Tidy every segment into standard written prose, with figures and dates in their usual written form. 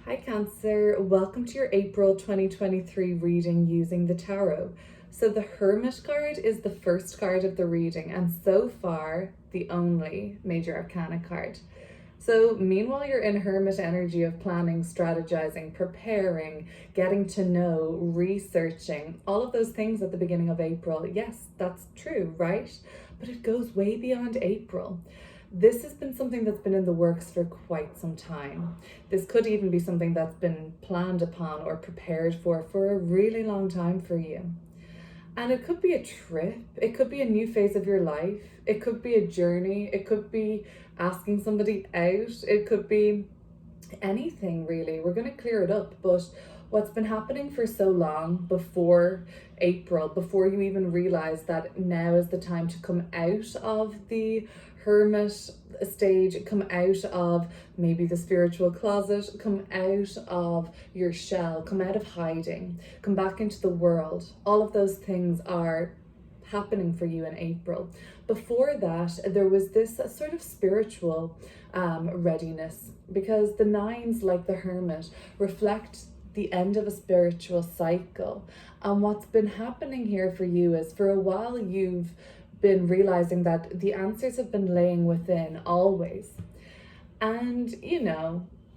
Hi Cancer, welcome to your April 2023 reading using the tarot. So the Hermit card is the first card of the reading and so far the only major arcana card. So meanwhile you're in Hermit energy of planning, strategizing, preparing, getting to know, researching, all of those things at the beginning of April. Yes, that's true, right? But it goes way beyond April. This has been something that's been in the works for quite some time. This could even be something that's been planned upon or prepared for a really long time for you. And it could be a trip, it could be a new phase of your life, it could be a journey, it could be asking somebody out, it could be anything really. We're going to clear it up, but what's been happening for so long before April, before you even realize that now is the time to come out of the hermit stage, come out of maybe the spiritual closet, come out of your shell, come out of hiding, come back into the world. All of those things are happening for you in April. Before that, there was this sort of spiritual readiness, because the nines, like the hermit, reflect the end of a spiritual cycle. And what's been happening here for you is, for a while you've been realizing that the answers have been laying within always. And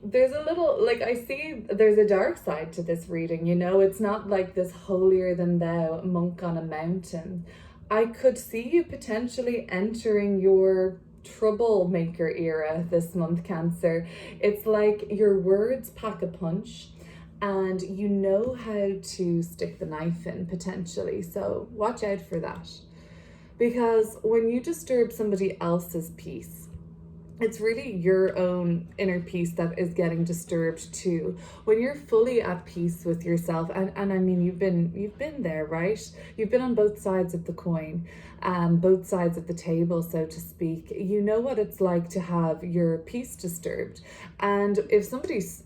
there's a little, like, I see there's a dark side to this reading. It's not like this holier than thou monk on a mountain. I could see you potentially entering your troublemaker era this month, Cancer. It's like your words pack a punch and you know how to stick the knife in potentially. So watch out for that. Because when you disturb somebody else's peace, it's really your own inner peace that is getting disturbed too. When you're fully at peace with yourself, and I mean, you've been there, right? You've been on both sides of the coin, both sides of the table, so to speak. You know what it's like to have your peace disturbed. And if somebody's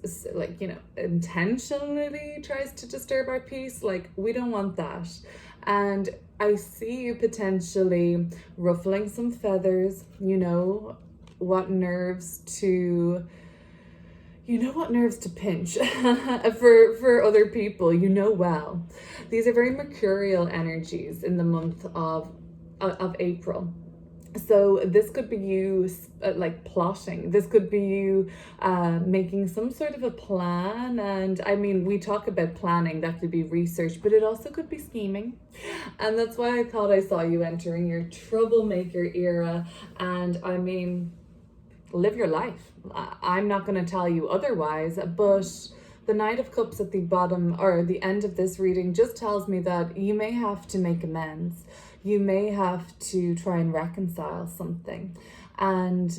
intentionally tries to disturb our peace, we don't want that. And I see you potentially ruffling some feathers, what nerves to pinch for other people, well. These are very mercurial energies in the month of April. So this could be you plotting. This could be you making some sort of a plan. And I mean, we talk about planning, that could be research, but it also could be scheming. And that's why I thought I saw you entering your troublemaker era. And I mean, live your life. I'm not going to tell you otherwise, but the Knight of Cups at the bottom or the end of this reading just tells me that you may have to make amends. You may have to try and reconcile something. And,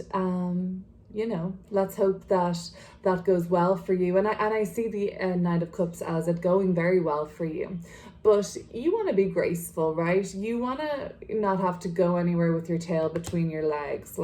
let's hope that that goes well for you. And I see the Knight of Cups as it going very well for you. But you want to be graceful, right? You want to not have to go anywhere with your tail between your legs.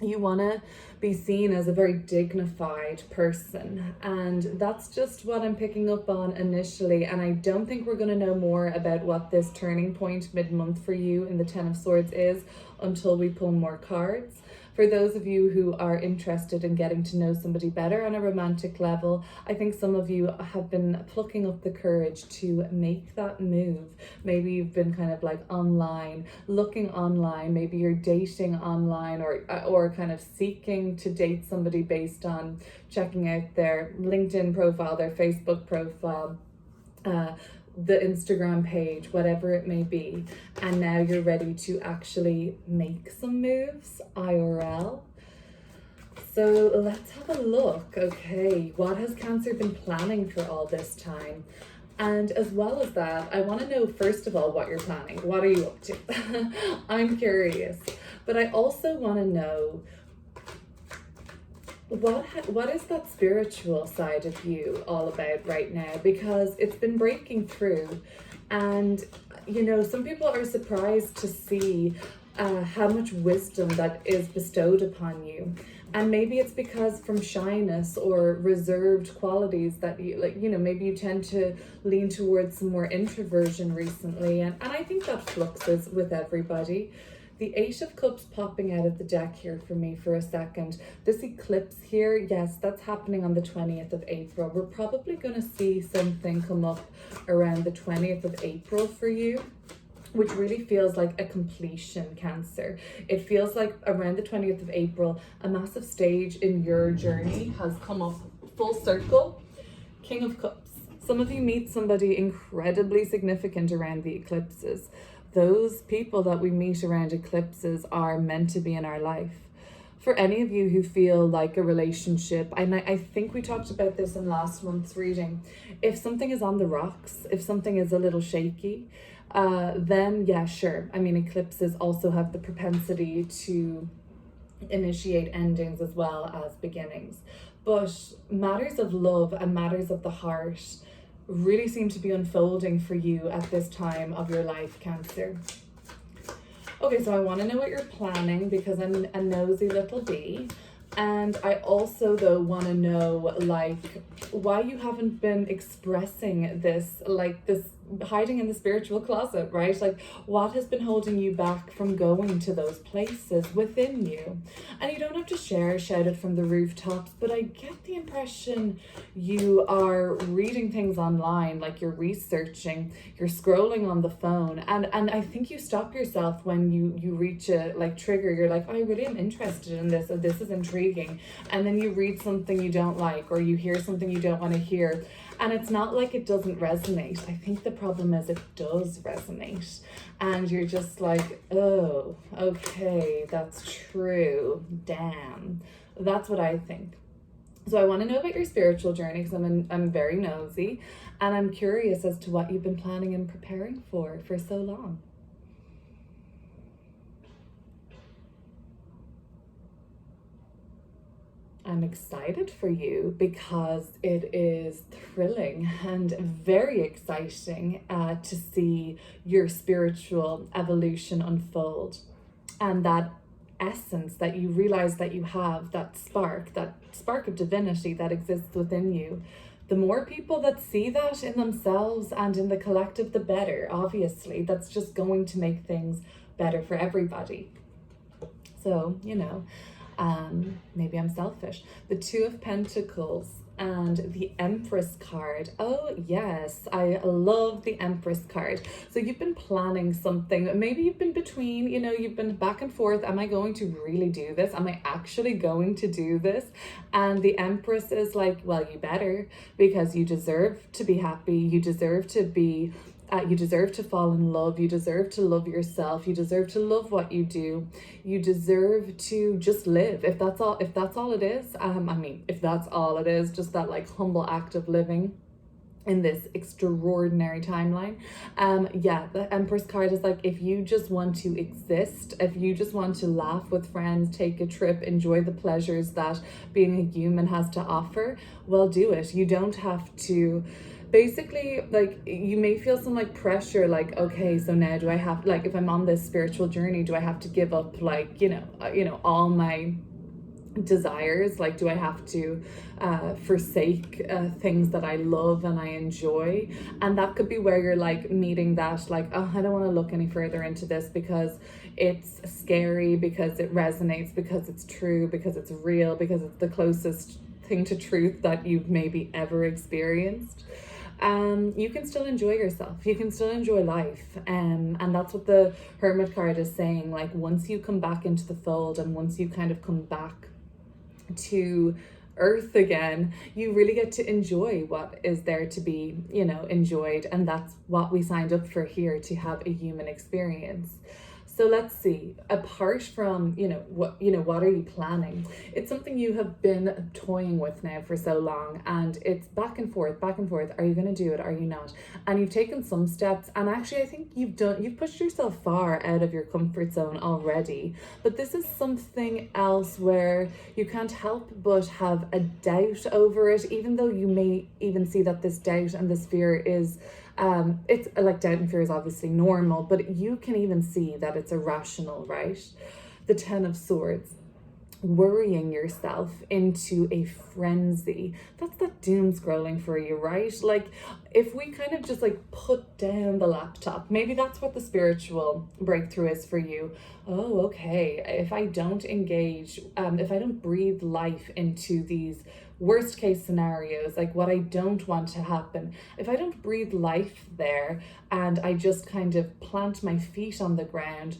You want to be seen as a very dignified person, and that's just what I'm picking up on initially. And I don't think we're going to know more about what this turning point mid-month for you in the Ten of Swords is until we pull more cards. For those of you who are interested in getting to know somebody better on a romantic level, I think some of you have been plucking up the courage to make that move. Maybe you've been kind of online, looking online, maybe you're dating online or kind of seeking to date somebody based on checking out their LinkedIn profile, their Facebook profile, the Instagram page, whatever it may be, and now you're ready to actually make some moves IRL. So let's have a look. Okay, what has Cancer been planning for all this time? And as well as that, I want to know, first of all, what you're planning. What are you up to? I'm curious. But I also want to know, what is that spiritual side of you all about right now? Because it's been breaking through, and some people are surprised to see how much wisdom that is bestowed upon you. And maybe it's because from shyness or reserved qualities that maybe you tend to lean towards some more introversion recently, and I think that fluxes with everybody. The Eight of Cups popping out of the deck here for me for a second. This eclipse here, yes, that's happening on the 20th of April. We're probably going to see something come up around the 20th of April for you, which really feels like a completion, Cancer. It feels like around the 20th of April, a massive stage in your journey has come up full circle. King of Cups. Some of you meet somebody incredibly significant around the eclipses. Those people that we meet around eclipses are meant to be in our life. For any of you who feel like a relationship, and I think we talked about this in last month's reading, if something is on the rocks, if something is a little shaky, then yeah, sure. I mean, eclipses also have the propensity to initiate endings as well as beginnings. But matters of love and matters of the heart really seem to be unfolding for you at this time of your life, Cancer. Okay, so I want to know what you're planning because I'm a nosy little bee. And I also, though, want to know, like, why you haven't been expressing this, like, this hiding in the spiritual closet, right? Like, what has been holding you back from going to those places within you? And you don't have to shout it from the rooftops, but I get the impression you are reading things online, like you're researching, you're scrolling on the phone, and I think you stop yourself when you reach a, like, trigger. You're like, oh, I really am interested in this, or this is intriguing, and then you read something you don't like, or you hear something you don't want to hear. And it's not like it doesn't resonate. I think the problem is it does resonate. And you're just like, oh, okay, that's true. Damn. That's what I think. So I want to know about your spiritual journey because I'm very nosy. And I'm curious as to what you've been planning and preparing for so long. I'm excited for you because it is thrilling and very exciting to see your spiritual evolution unfold, and that essence that you realize that you have, that spark of divinity that exists within you. The more people that see that in themselves and in the collective, the better. Obviously, that's just going to make things better for everybody. So, you know, maybe I'm selfish. The Two of Pentacles and the Empress card. Oh yes, I love the Empress card. So you've been planning something. Maybe you've been between, you know, you've been back and forth. Am I going to really do this? Am I actually going to do this? And the Empress is like, well, you better, because you deserve to be happy. You deserve to be you deserve to fall in love. You deserve to love yourself. You deserve to love what you do. You deserve to just live. If that's all it is, I mean, if that's all it is, just that like humble act of living in this extraordinary timeline. Yeah, the Empress card is like, if you just want to exist, if you just want to laugh with friends, take a trip, enjoy the pleasures that being a human has to offer, well, do it. You don't have to. Basically, like, you may feel some like pressure, like, okay, so now do I have, like, if I'm on this spiritual journey, do I have to give up, like, you know, all my desires? Like, do I have to forsake things that I love and I enjoy? And that could be where you're like meeting that, like, oh, I don't want to look any further into this because it's scary, because it resonates, because it's true, because it's real, because it's the closest thing to truth that you've maybe ever experienced. You can still enjoy yourself. You can still enjoy life. And that's what the Hermit card is saying. Like, once you come back into the fold and once you kind of come back to earth again, you really get to enjoy what is there to be, you know, enjoyed. And that's what we signed up for here, to have a human experience. So let's see, apart from, what are you planning? It's something you have been toying with now for so long, and it's back and forth. Are you going to do it? Are you not? And you've taken some steps, and actually I think you've pushed yourself far out of your comfort zone already. But this is something else where you can't help but have a doubt over it, even though you may even see that this doubt and this fear is it's like, doubt and fear is obviously normal, but you can even see that it's irrational, right? The Ten of Swords. worrying yourself into a frenzy. That's that doom scrolling for you, right? Like, if we kind of just like put down the laptop, maybe that's what the spiritual breakthrough is for you. Oh, okay, if I don't engage, if I don't breathe life into these worst case scenarios, like what I don't want to happen, if I don't breathe life there and I just kind of plant my feet on the ground,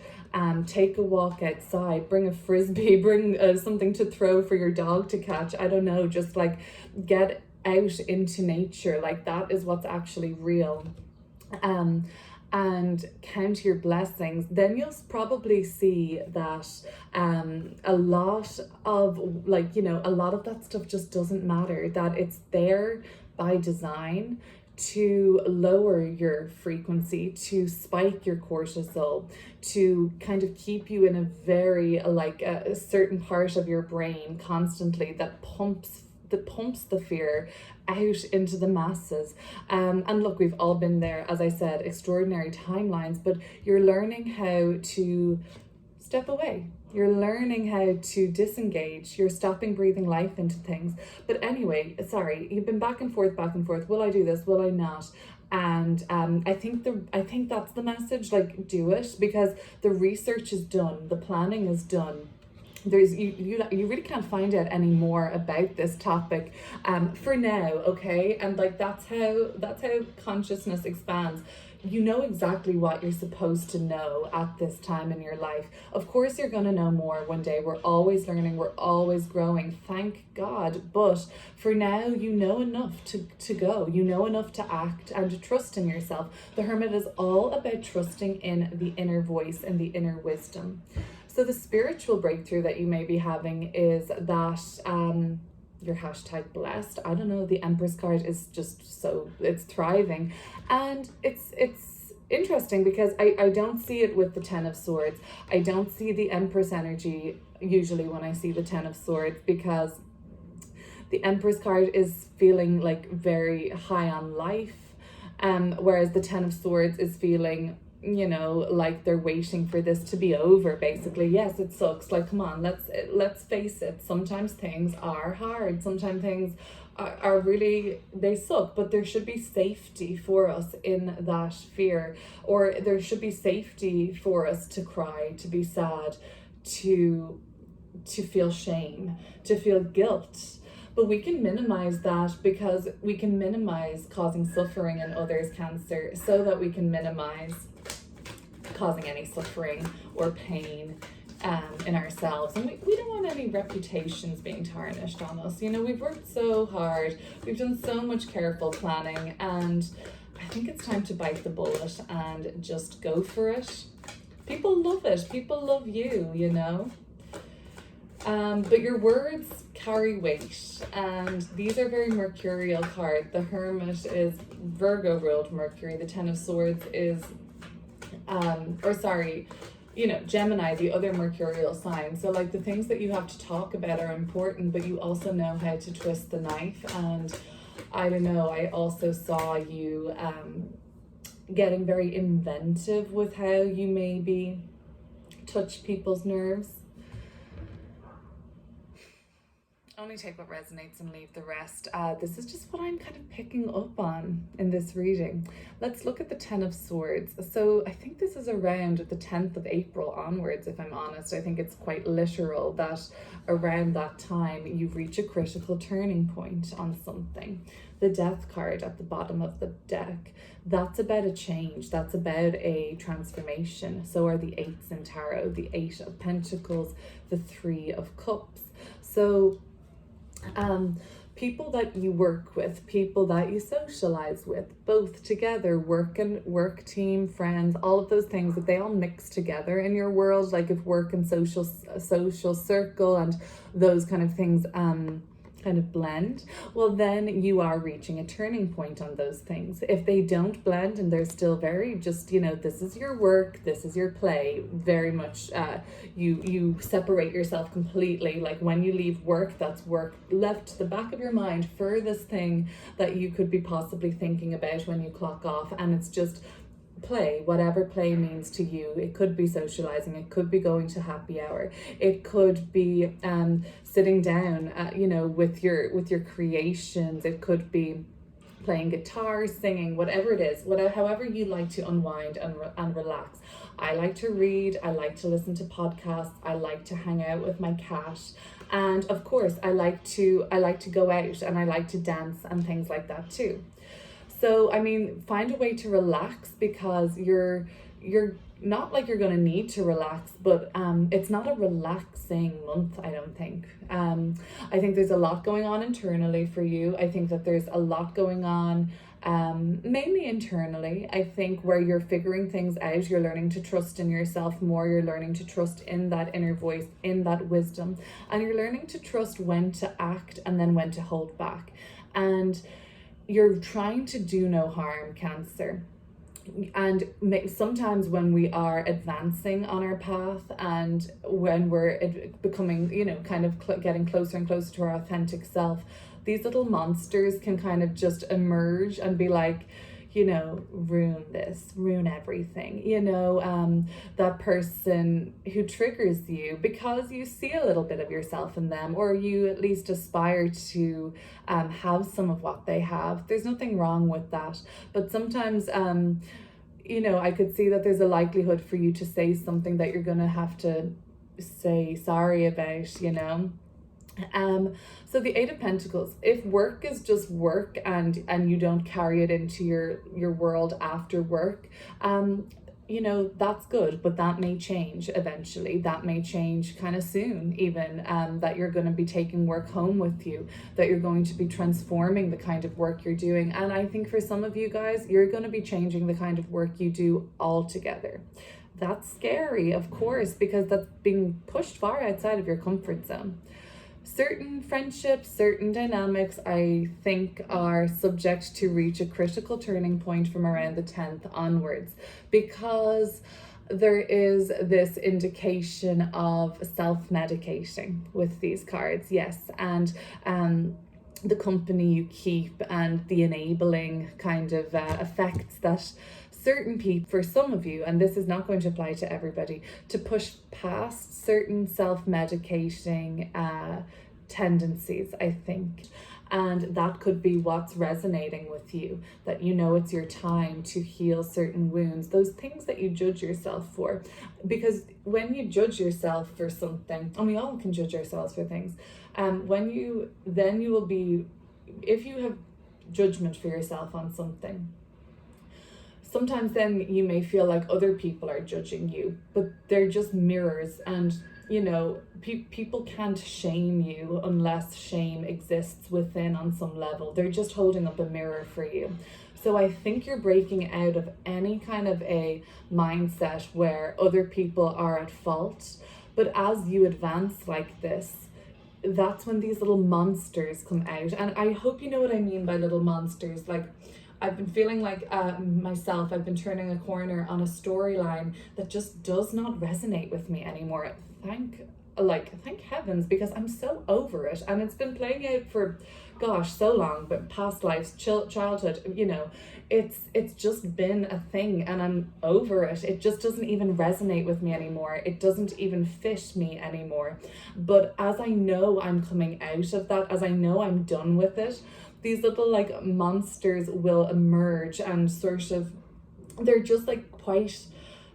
take a walk outside, bring a frisbee, bring something to throw for your dog to catch, I don't know, just like get out into nature, like that is what's actually real. And count your blessings, then you'll probably see that a lot of, like, you know, a lot of that stuff just doesn't matter, that it's there by design to lower your frequency, to spike your cortisol, to kind of keep you in a very, like, a certain part of your brain constantly that pumps the fear out into the masses. And look, we've all been there, as I said, extraordinary timelines, but you're learning how to step away. You're learning how to disengage. You're stopping breathing life into things. But anyway, sorry, you've been back and forth. Will I do this? Will I not? And I think that's the message. Like, do it, because the research is done, the planning is done. There's you really can't find out any more about this topic for now, okay? And like that's how consciousness expands. You know exactly what you're supposed to know at this time in your life. Of course you're going to know more one day. We're always learning, we're always growing, thank God. But for now, you know enough to go. You know enough to act and to trust in yourself. The Hermit is all about trusting in the inner voice and the inner wisdom. So the spiritual breakthrough that you may be having is that you're hashtag blessed. I don't know, the Empress card is just so, it's thriving. And it's interesting because I don't see it with the Ten of Swords. I don't see the Empress energy usually when I see the Ten of Swords, because the Empress card is feeling like very high on life, whereas the Ten of Swords is feeling, you know, like they're waiting for this to be over, basically. Yes, it sucks. Like, come on, let's face it. Sometimes things are hard. Sometimes things are really, they suck, but there should be safety for us in that fear, or there should be safety for us to cry, to be sad, to feel shame, to feel guilt. But we can minimize that, because we can minimize causing suffering in others' cancer, so that we can minimize causing any suffering or pain in ourselves. And we don't want any reputations being tarnished on us. You know, we've worked so hard, we've done so much careful planning, and I think it's time to bite the bullet and just go for it. People love it. People love you, you know. But your words carry weight, and these are very mercurial cards. The Hermit is Virgo ruled Mercury. The Ten of Swords is Gemini, the other mercurial sign. So like the things that you have to talk about are important, but you also know how to twist the knife. And I don't know, I also saw you getting very inventive with how you maybe touch people's nerves. Only take what resonates and leave the rest. This is just what I'm kind of picking up on in this reading. Let's look at the Ten of Swords. So I think this is around the 10th of April onwards, if I'm honest. I think it's quite literal that around that time you reach a critical turning point on something. The Death card at the bottom of the deck, that's about a change. That's about a transformation. So are the Eights in Tarot, the Eight of Pentacles, the Three of Cups. So people that you work with, people that you socialize with, both together, work team, friends, all of those things, that they all mix together in your world. Like if work and social circle and those kind of things kind of blend, well then you are reaching a turning point on those things. If they don't blend and they're still very just, you know, this is your work, this is your play, very much you separate yourself completely. Like when you leave work, that's work, left to the back of your mind, furthest thing that you could be possibly thinking about when you clock off, and it's just play, whatever play means to you. It could be socializing, it could be going to happy hour, it could be sitting down, with your creations. It could be playing guitar, singing, whatever it is, however you like to unwind and relax. I like to read, I like to listen to podcasts, I like to hang out with my cat, and of course I like to go out and I like to dance and things like that too. So, I mean, find a way to relax, because you're not like you're going to need to relax, but it's not a relaxing month, I don't think. I think there's a lot going on internally for you. I think that there's a lot going on mainly internally. I think where you're figuring things out, you're learning to trust in yourself more, you're learning to trust in that inner voice, in that wisdom, and you're learning to trust when to act and then when to hold back. And you're trying to do no harm, Cancer. And sometimes when we are advancing on our path, and when we're becoming, kind of getting closer and closer to our authentic self, these little monsters can kind of just emerge and be like, ruin everything, that person who triggers you because you see a little bit of yourself in them, or you at least aspire to have some of what they have. There's nothing wrong with that, but sometimes I could see that there's a likelihood for you to say something that you're gonna have to say sorry about, So the Eight of Pentacles, if work is just work and you don't carry it into your world after work, that's good, but that may change eventually. That may change kind of soon, even, that you're going to be taking work home with you, that you're going to be transforming the kind of work you're doing. And I think for some of you guys, you're going to be changing the kind of work you do altogether. That's scary, of course, because that's being pushed far outside of your comfort zone. Certain friendships, certain dynamics, I think, are subject to reach a critical turning point from around the 10th onwards, because there is this indication of self-medicating with these cards, yes, and the company you keep and the enabling kind of effects that certain people, for some of you, and this is not going to apply to everybody, to push past certain self-medicating tendencies, I think. And that could be what's resonating with you, that it's your time to heal certain wounds, those things that you judge yourself for. Because when you judge yourself for something, and we all can judge ourselves for things, then you will be, if you have judgment for yourself on something, sometimes then you may feel like other people are judging you, but they're just mirrors. And people can't shame you unless shame exists within on some level. They're just holding up a mirror for you. So I think you're breaking out of any kind of a mindset where other people are at fault. But as you advance like this, that's when these little monsters come out. And I hope you know what I mean by little monsters. Like, I've been feeling like myself, I've been turning a corner on a storyline that just does not resonate with me anymore. Thank heavens, because I'm so over it. And it's been playing out for, so long, but past lives, childhood, it's just been a thing, and I'm over it. It just doesn't even resonate with me anymore. It doesn't even fit me anymore. But as I know I'm coming out of that, as I know I'm done with it, these little monsters will emerge, and sort of, they're just quite,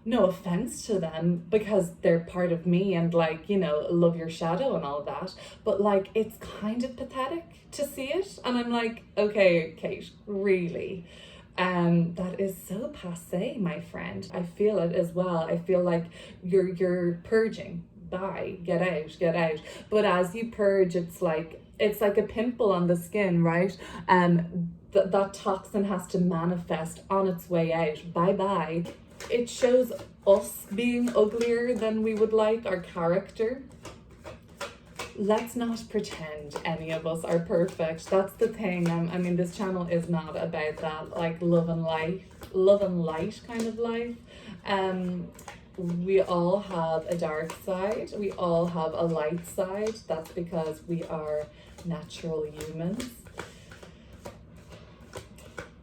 no offense to them, because they're part of me, and love your shadow and all that, but it's kind of pathetic to see it. And I'm like, okay, Kate, really? That is so passé, my friend. I feel it as well. I feel like you're purging. Bye, get out. But as you purge, it's like a pimple on the skin, right? That toxin has to manifest on its way out. Bye. It shows us being uglier than we would like, our character. Let's not pretend any of us are perfect. That's the thing. I mean, this channel is not about that, love and light kind of life. We all have a dark side. We all have a light side. That's because we are natural humans.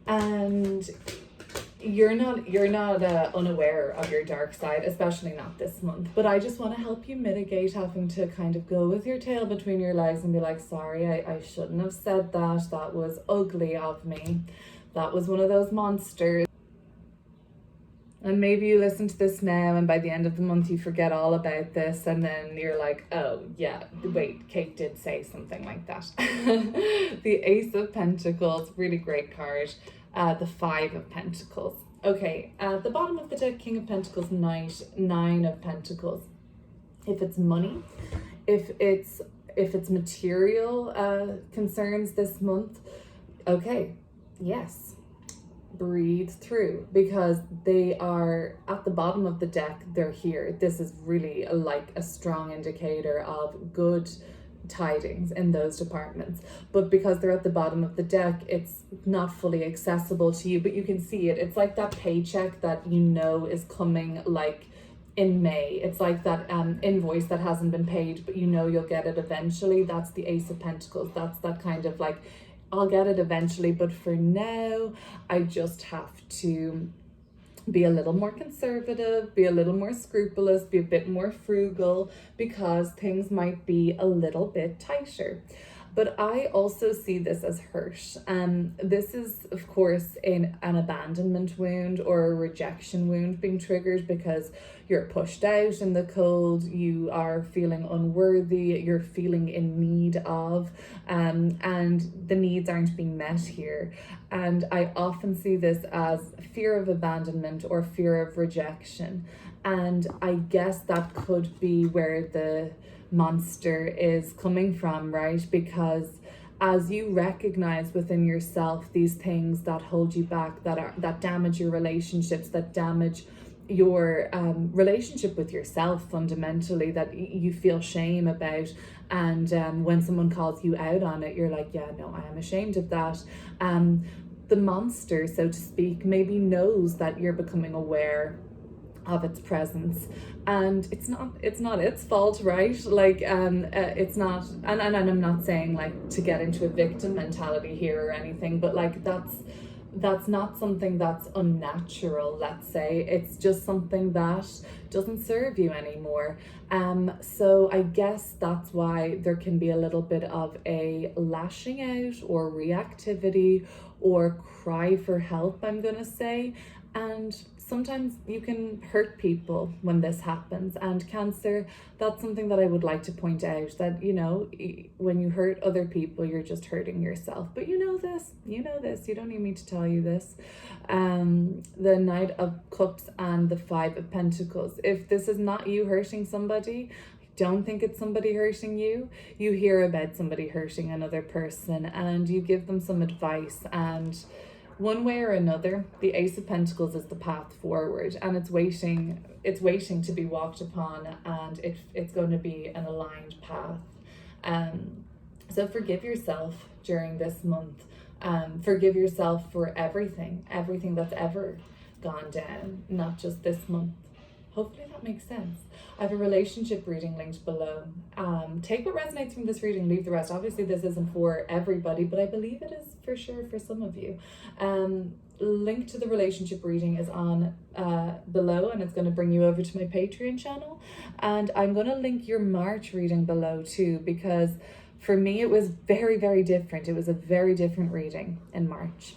And you're not unaware of your dark side, especially not this month. But I just want to help you mitigate having to kind of go with your tail between your legs and be like, sorry, I shouldn't have said that. That was ugly of me. That was one of those monsters. And maybe you listen to this now and by the end of the month you forget all about this, and then you're like, oh yeah, wait, Kate did say something like that. The Ace of Pentacles, really great card. The Five of Pentacles. Okay, at the bottom of the deck, King of Pentacles, Knight, Nine of Pentacles. If it's money, if it's material concerns this month, okay, yes, breathe through, because they are at the bottom of the deck. They're here. This is really like a strong indicator of good tidings in those departments, but because they're at the bottom of the deck, it's not fully accessible to you, but you can see it. It's like that paycheck that you know is coming, like in May. It's like that invoice that hasn't been paid, but you know you'll get it eventually. That's the Ace of Pentacles. That's that kind of like, I'll get it eventually, but for now I just have to be a little more conservative, be a little more scrupulous, be a bit more frugal, because things might be a little bit tighter. But I also see this as hurt. This is, of course, an abandonment wound or a rejection wound being triggered because you're pushed out in the cold, you are feeling unworthy, you're feeling in need of, and the needs aren't being met here. And I often see this as fear of abandonment or fear of rejection. And I guess that could be where the monster is coming from, right? Because as you recognize within yourself these things that hold you back, that damage your relationships, that damage your relationship with yourself fundamentally, that you feel shame about, and when someone calls you out on it, you're like, yeah, no, I am ashamed of that. The monster, so to speak, maybe knows that you're becoming aware of its presence, and it's not its fault, right? Like it's not, and I'm not saying like to get into a victim mentality here or anything, but like that's not something that's unnatural, let's say. It's just something that doesn't serve you anymore. So I guess that's why there can be a little bit of a lashing out or reactivity or cry for help, I'm gonna say. And sometimes you can hurt people when this happens. And Cancer, that's something that I would like to point out, that, you know, when you hurt other people, you're just hurting yourself. But you know this, you don't need me to tell you this. The Knight of Cups and the Five of Pentacles. If this is not you hurting somebody, don't think it's somebody hurting you. You hear about somebody hurting another person and you give them some advice, and one way or another, the Ace of Pentacles is the path forward, and it's waiting to be walked upon, and it's going to be an aligned path. So forgive yourself during this month. Forgive yourself for everything that's ever gone down, not just this month. Hopefully that makes sense. I have a relationship reading linked below. Take what resonates from this reading, leave the rest. Obviously this isn't for everybody, but I believe it is for sure for some of you. Link to the relationship reading is on below, and it's going to bring you over to my Patreon channel. And I'm going to link your March reading below too, because for me it was very, very different. It was a very different reading in March.